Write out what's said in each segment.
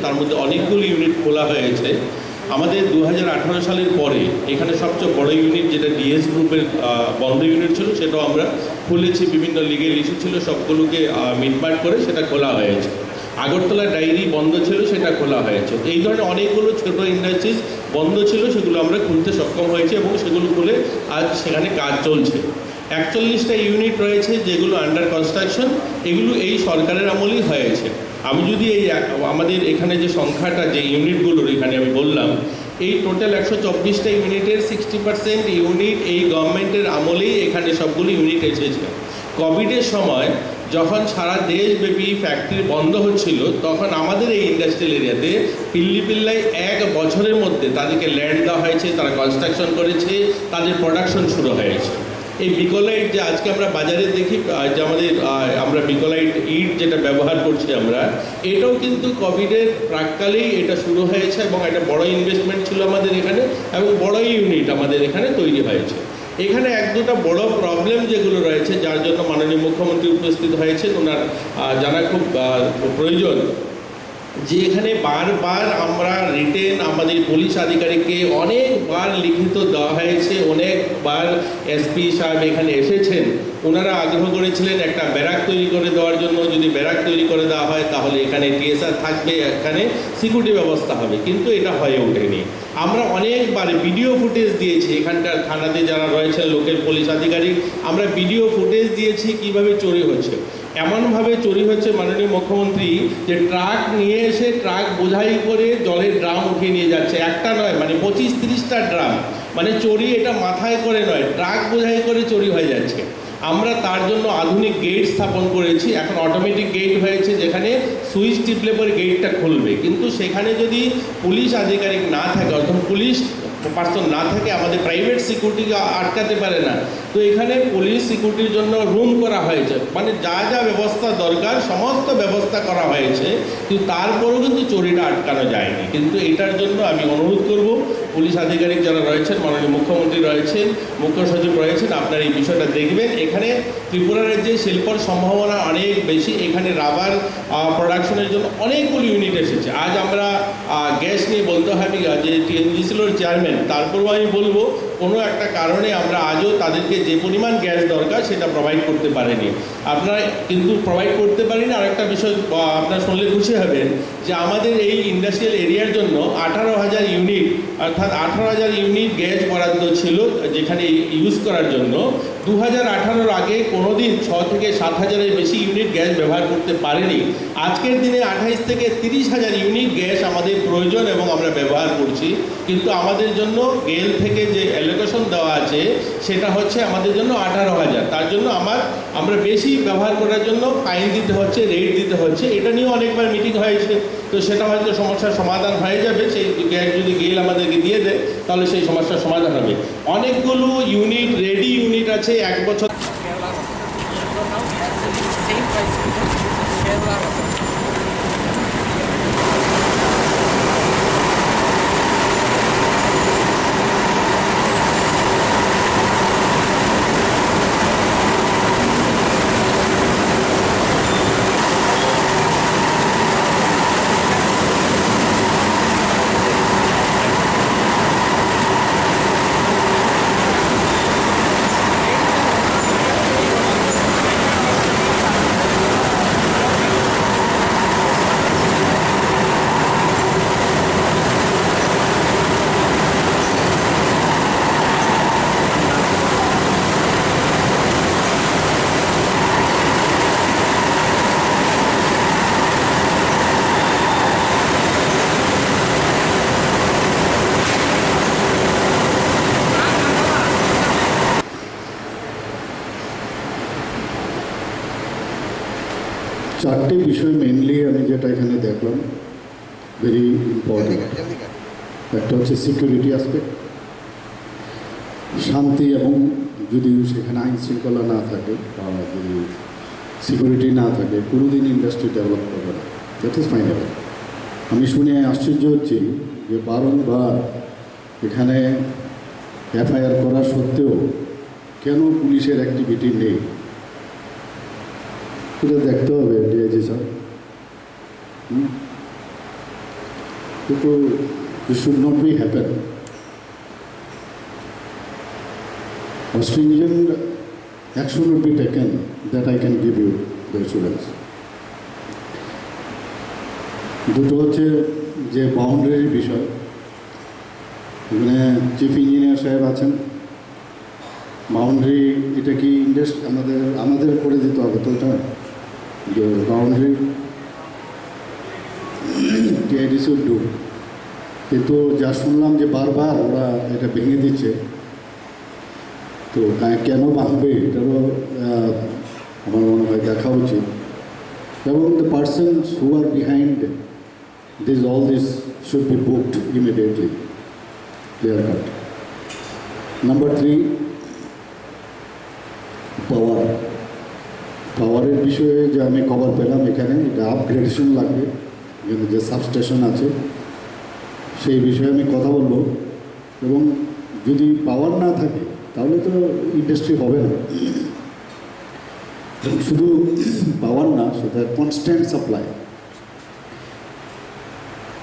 তার মধ্যে অনেকগুলো ইউনিট খোলা হয়েছে। আমাদের 2018 সালের পরে এখানে সবচেয়ে বড় ইউনিট যেটা ডিএস গ্রুপের বন্ধ ইউনিট ছিল সেটাও আমরা খুলেছি। বিভিন্ন লিগেল ইস্যু ছিল, সবগুলোকে মিটমাট করে সেটা খোলা হয়েছে। আগরতলা ডায়েরি বন্ধ ছিল, সেটা খোলা হয়েছে। এই ধরনের অনেকগুলো ছোটো ইন্ডাস্ট্রিজ বন্ধ ছিল, সেগুলো আমরা খুলতে সক্ষম হয়েছি এবং সেগুলো খুলে আজ সেখানে কাজ চলছে। 41টা ইউনিট রয়েছে যেগুলো আন্ডার কনস্ট্রাকশন, এগুলো এই সরকারের আমলেই হয়েছে। আমি যদি এই আমাদের এখানে যে সংখ্যাটা যে ইউনিটগুলোর এখানে আমি বললাম, এই টোটাল 124টা ইউনিটের 60% ইউনিট এই গভর্নমেন্টের আমলেই এখানে সবগুলো ইউনিট এসেছে। কোভিডের সময় যখন সারা দেশব্যাপী ফ্যাক্টরি বন্ধ হচ্ছিল, তখন আমাদের এই ইন্ডাস্ট্রিয়াল এরিয়াতে পিল্লায় 1 বছরের মধ্যে তাদেরকে ল্যান্ড দেওয়া হয়েছে, তারা কনস্ট্রাকশন করেছে, তাদের প্রোডাকশন শুরু হয়েছে। এই বিকলাইট যে আজকে আমরা বাজারে দেখি, যে আমরা বিকলাইট ইট যেটা ব্যবহার করছি আমরা, এটাও কিন্তু কোভিডের প্রাককালেই এটা শুরু হয়েছে এবং একটা বড় ইনভেস্টমেন্ট ছিল আমাদের এখানে এবং বড় ইউনিট আমাদের এখানে তৈরি হয়েছে। এখানে 1-2টা বড় প্রবলেম যেগুলো রয়েছে, যার জন্য মাননীয় মুখ্যমন্ত্রী উপস্থিত হয়েছেন, ওনার জানা খুব প্রয়োজন যে এখানে বারবার আমরা রিটেন আমাদের পুলিশ আধিকারিককে অনেকবার লিখিত দেওয়া হয়েছে, অনেকবার এসপি সাহেব এখানে এসেছেন, ওনারা আগ্রহ করেছিলেন একটা ব্যারাক তৈরি করে দেওয়ার জন্য। যদি ব্যারাক তৈরি করে দেওয়া হয় তাহলে এখানে টিএসআর থাকবে, এখানে সিকিউরিটি ব্যবস্থা হবে, কিন্তু এটা হয়ে ওঠেনি। আমরা অনেকবার ভিডিও ফুটেজ দিয়েছি, এখানকার থানাতে যারা রয়েছেন লোকের পুলিশ আধিকারিক, আমরা ভিডিও ফুটেজ দিয়েছি কিভাবে চুরি হচ্ছে। এমনভাবে চুরি হচ্ছে মাননীয় মুখ্যমন্ত্রী, যে ট্রাক নিয়ে এসে ট্রাক বোঝাই করে জলের ড্রাম উঠিয়ে নিয়ে যাচ্ছে, একটা নয় মানে 25-30টা ড্রাম, মানে চুরি এটা মাথায় করে নয়, ট্রাক বোঝাই করে চুরি হয়ে যাচ্ছে। আমরা তার জন্য আধুনিক গেট স্থাপন করেছি, এখন অটোমেটিক গেট হয়েছে, যেখানে সুইচ টিপলে পরে গেটটা খুলবে। কিন্তু সেখানে যদি পুলিশ আধিকারিক না থাকে, অর্থাৎ পুলিশ পার্সন না থাকে, আমাদের প্রাইভেট সিকিউরিটিকে আটকাতে পারে না। তো এখানে পুলিশ সিকিউরিটির জন্য রুম করা হয়েছে, মানে যা যা ব্যবস্থা দরকার সমস্ত ব্যবস্থা করা হয়েছে, কিন্তু তারপরেও কিন্তু চুরিটা আটকানো যায়নি। কিন্তু এটার জন্য আমি অনুরোধ করব, পুলিশ আধিকারিক যারা রয়েছেন, মাননীয় মুখ্যমন্ত্রী রয়েছেন, মুখ্য সচিব রয়েছেন, আপনারা এই বিষয়টা দেখবেন। এখানে ত্রিপুরা রাজ্যে শিল্পর সম্ভাবনা অনেক বেশি। এখানে রাবার প্রোডাকশনের জন্য অনেকগুলো ইউনিট এসেছে। আজ আমরা গ্যাস নিয়ে বলতে হবে যে টিএনজিসিএলের চেয়ারম্যান, তারপরেও আমি বলবো কোনো একটা কারণে আমরা আজও তাদেরকে যে পরিমাণ গ্যাস দরকার সেটা প্রোভাইড করতে পারেনি। আপনারা কিন্তু প্রোভাইড করতে পারেনি। আরেকটা বিষয় আপনারা শুনলে খুশি হবেন যে আমাদের এই ইন্ডাস্ট্রিয়াল এরিয়ার জন্য 18,000 ইউনিট, অর্থাৎ 18,000 ইউনিট গ্যাস বরাদ্দ ছিল যেখানে ইউজ করার জন্য। 2018-র আগে কোনো দিন 6 থেকে 7,000-এর বেশি ইউনিট গ্যাস ব্যবহার করতে পারেনি। আজকের দিনে 28 থেকে 30,000 ইউনিট গ্যাস আমাদের প্রয়োজন এবং আমরা ব্যবহার করছি, কিন্তু আমাদের জন্য গেল থেকে যে অ্যালোকেশন দেওয়া আছে সেটা হচ্ছে আমাদের জন্য 18,000। তার জন্য আমরা বেশি ব্যবহার করার জন্য ফাইন দিতে হচ্ছে, রেট দিতে হচ্ছে। এটা নিয়েও অনেকবার মিটিং হয়েছে, তো সেটা হয়তো সমস্যার সমাধান হয়ে যাবে। সেই গ্যাস যদি গেল আমাদেরকে দিয়ে দেয় তাহলে সেই সমস্যার সমাধান হবে। অনেকগুলো ইউনিট রেডি ইউনিট আছে 1 বছর। চারটে বিষয় মেনলি আমি যেটা এখানে দেখলাম ভেরি ইম্পর্টেন্ট। একটা হচ্ছে সিকিউরিটি অ্যাসপেক্ট, শান্তি, এবং যদি সেখানে আইন শৃঙ্খলা না থাকে বা যদি সিকিউরিটি না থাকে কোনোদিন ইন্ডাস্ট্রি ডেভেলপ করবে না। That is final. আমি শুনে আশ্চর্য হচ্ছি যে বারংবার এখানে এফআইআর করা সত্ত্বেও কেন পুলিশের অ্যাক্টিভিটি নেই, সেটা দেখতে হবে ডিআইজি স্যার। কিন্তু it should not be happen. A stringent action would be taken that I can give you the assurance. দুটো হচ্ছে যে বাউন্ডারির বিষয়, এখানে চিফ ইঞ্জিনিয়ার সাহেব আছেন। বাউন্ডারি এটা কি ইন্ডাস্ট্রি আমাদের করে দিতে হবে তো, এটা যে বাউন্ডারি টিআইডি শুড ডু। কিন্তু যা শুনলাম যে বারবার ওরা এটা ভেঙে দিচ্ছে, তো কেন ভাঙবে এটারও আমার মনে হয় দেখা উচিত। এবং the persons who are behind this all this should be booked immediately, clear cut. Number 3, পাওয়ারের বিষয়ে যে আমি খবর পেলাম এখানে এটা আপগ্রেডেশন লাগবে, এখানে যে সাবস্টেশন আছে সেই বিষয়ে আমি কথা বলবো। এবং যদি পাওয়ার না থাকে তাহলে তো ইন্ডাস্ট্রি হবে না। শুধু পাওয়ার না, সেটা কনস্ট্যান্ট সাপ্লাই,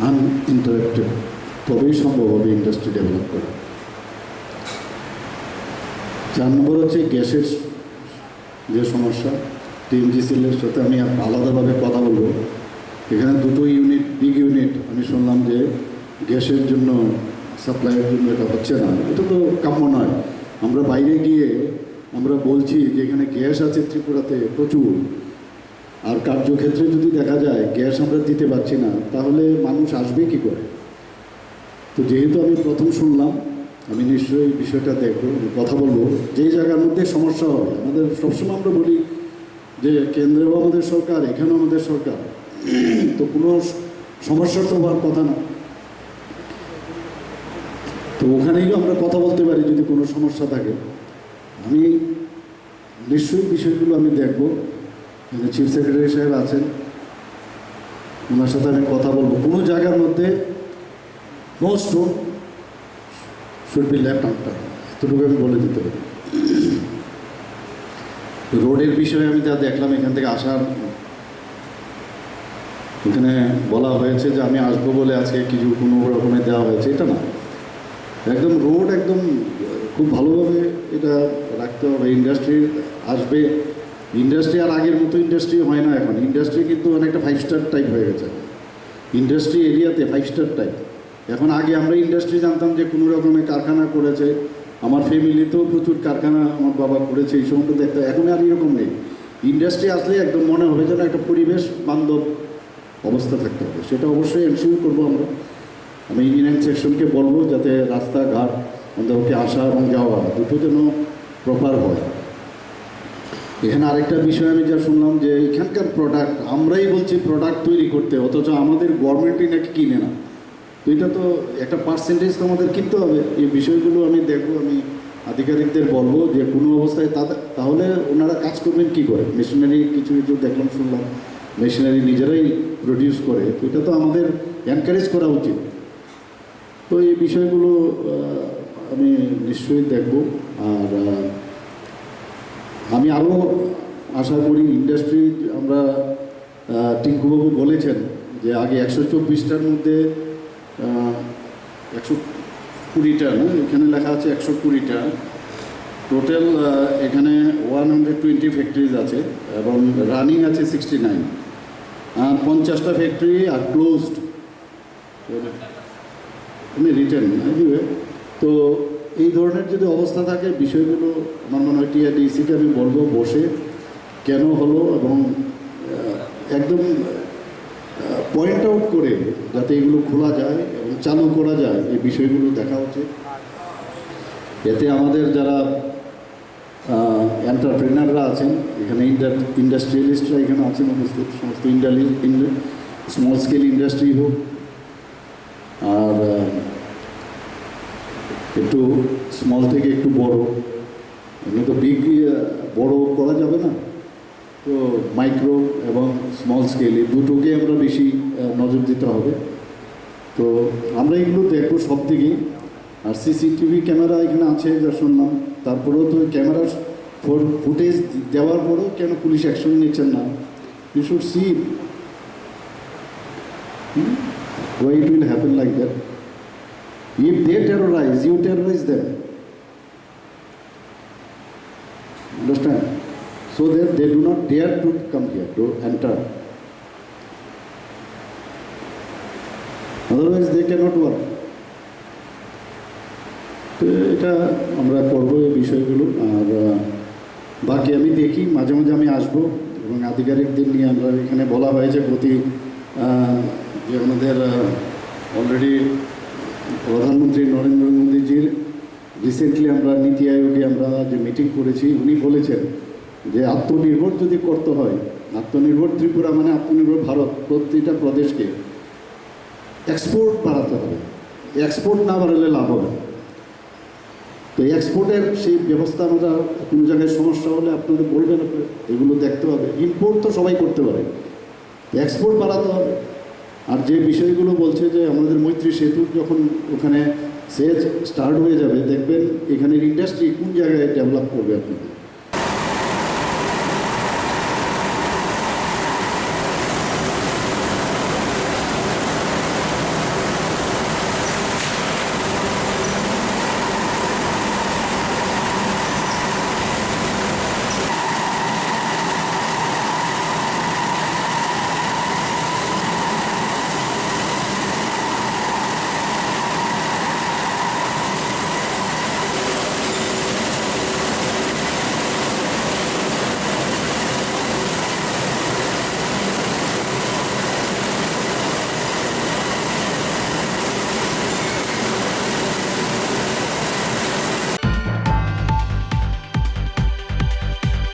আনইন্টারাপ্টেড, তবেই সম্ভব হবে ইন্ডাস্ট্রি ডেভেলপ করা। 4 নম্বর হচ্ছে গ্যাসের যে সমস্যা, টিএমজিসিএলের সাথে আমি আলাদাভাবে কথা বলবো। এখানে দুটো ইউনিট, বিগ ইউনিট, আমি শুনলাম যে গ্যাসের জন্য সাপ্লাইয়ের জন্য এটা হচ্ছে না। এটা তো কাম্য নয়। আমরা বাইরে গিয়ে আমরা বলছি যে এখানে গ্যাস আছে ত্রিপুরাতে প্রচুর, আর কার্যক্ষেত্রে যদি দেখা যায় গ্যাস আমরা দিতে পারছি না, তাহলে মানুষ আসবে কী করে? তো যেহেতু আমি প্রথম শুনলাম, আমি নিশ্চয়ই বিষয়টা দেখব, কথা বলবো। যেই জায়গার মধ্যে সমস্যা হবে, আমাদের সবসময় আমরা বলি যে কেন্দ্রেও আমাদের সরকার, এখানেও আমাদের সরকার, তো কোনো সমস্যা তো হওয়ার কথা না। তো ওখানেই আমরা কথা বলতে পারি যদি কোনো সমস্যা থাকে। আমি নিশ্চয়ই বিষয়গুলো আমি দেখব। চিফ সেক্রেটারি সাহেব আছেন, ওনার সাথে আমি কথা বলবো। কোনো জায়গার মধ্যে no stone should be left unturned, এতটুকু আমি বলে দিতে পারি। রোডের বিষয়ে আমি যা দেখলাম এখান থেকে আসার, এখানে বলা হয়েছে যে আমি আসবো বলে আজকে কিছু কোনো রকমের দেওয়া হয়েছে, এটা না। একদম রোড একদম খুব ভালোভাবে এটা রাখতে হবে। ইন্ডাস্ট্রি আসবে, ইন্ডাস্ট্রি আর আগের মতো ইন্ডাস্ট্রি হয় না এখন। ইন্ডাস্ট্রি কিন্তু অনেকটা 5 স্টার টাইপ হয়ে গেছে। ইন্ডাস্ট্রি এরিয়াতে 5 স্টার টাইপ। এখন আগে আমরা ইন্ডাস্ট্রি জানতাম যে কোনো রকমের কারখানা করেছে, আমার ফ্যামিলিতেও প্রচুর কারখানা আমার বাবা করেছে, এই সময়টা দেখতে। এখন আর এরকম নেই। ইন্ডাস্ট্রি আসলে একদম মনে হবে যেন একটা পরিবেশ বান্ধব অবস্থা থাকতে হবে। সেটা অবশ্যই এনশিওর করবো আমরা। আমি ইঞ্জিনিয়ারিং সেকশনকে বলবো যাতে রাস্তাঘাট আমাদেরকে আসা এবং যাওয়া দুটো যেন প্রপার হয়। এখানে আরেকটা বিষয় আমি যা শুনলাম যে এখানকার প্রোডাক্ট, আমরাই বলছি প্রোডাক্ট তৈরি করতে, অথচ আমাদের গভর্নমেন্টই নাকি কিনে না। তো এটা তো একটা পার্সেন্টেজ তো আমাদের কিনতে হবে। এই বিষয়গুলো আমি দেখবো, আমি আধিকারিকদের বলবো যে কোনো অবস্থায় তাহলে ওনারা কাজ করবেন কী করে। মেশিনারি কিছু কিছু দেখলাম, শুনলাম মেশিনারি নিজেরাই প্রডিউস করে, তো এটা তো আমাদের এনকারেজ করা উচিত। তো এই বিষয়গুলো আমি নিশ্চয়ই দেখব। আর আমি আরও আশা করি ইন্ডাস্ট্রি, আমরা টিঙ্কুবাবু বলেছেন যে আগে 124টার মধ্যে 120টা, না এখানে লেখা আছে 120টা টোটাল। এখানে 120 ফ্যাক্টরিজ আছে এবং রানিং আছে 69, আর 50টা ফ্যাক্টরি আর ক্লোজড, আমি রিটার্ন এনিওয়ে। তো এই ধরনের যদি অবস্থা থাকে, বিষয়গুলো আমার মনে হয় টিআরডিসিকে আমি বলবো বসে কেন হলো এবং একদম পয়েন্ট আউট করে যাতে এগুলো খোলা যায় এবং চালু করা যায়, এই বিষয়গুলো দেখা উচিত। এতে আমাদের যারা এন্টারপ্রেনাররা আছেন, এখানে ইন্ডাস্ট্রিয়ালিস্টরা এখানে আছেন উপস্থিত, সমস্ত স্মল স্কেল ইন্ডাস্ট্রি হোক আর একটু স্মল থেকে একটু বড়, এমনি তো বিগ বড় করা যাবে না, তো মাইক্রো এবং স্মল স্কেল এই দুটোকে আমরা বেশি নজর দিতে হবে। তো আমরা এগুলো দেখবো সব দিকেই। আর সিসিটিভি ক্যামেরা এখানে আছে যা শুনলাম, তারপরেও তো ক্যামেরার ফুটেজ দেওয়ার পরেও কেন পুলিশ অ্যাকশন নিচ্ছেন না? You should see why it will happen like that. If they terrorize, you terrorize them. Understand? So that they do not dare to come here, to enter. Otherwise they cannot work. তো এটা আমরা করবো এই বিষয়গুলো। আর বাকি আমি দেখি, মাঝে মাঝে আমি আসবো এবং আধিকারিকদের নিয়ে আমরা এখানে বলা হয়েছে প্রতি যে আমাদের অলরেডি প্রধানমন্ত্রী নরেন্দ্র মোদীজির রিসেন্টলি আমরা নীতি আয়োগে আমরা যে মিটিং করেছি, উনি বলেছেন যে আত্মনির্ভর যদি করতে হয়, আত্মনির্ভর ত্রিপুরা মানে আত্মনির্ভর ভারত, প্রতিটা প্রদেশকে এক্সপোর্ট বাড়াতে হবে। এক্সপোর্ট না বাড়ালে লাভ হবে। তো এক্সপোর্টের সেই ব্যবস্থা আমরা কোনো জায়গায় সমস্যা হলে আপনাদের বলবেন, এগুলো দেখতে হবে। ইম্পোর্ট তো সবাই করতে পারে, এক্সপোর্ট বাড়াতে হবে। আর যে বিষয়গুলো বলছে যে আমাদের মৈত্রী সেতু যখন ওখানে সেচ স্টার্ট হয়ে যাবে, দেখবেন এখানের ইন্ডাস্ট্রি কোন জায়গায় ডেভেলপ করবে আপনাদের।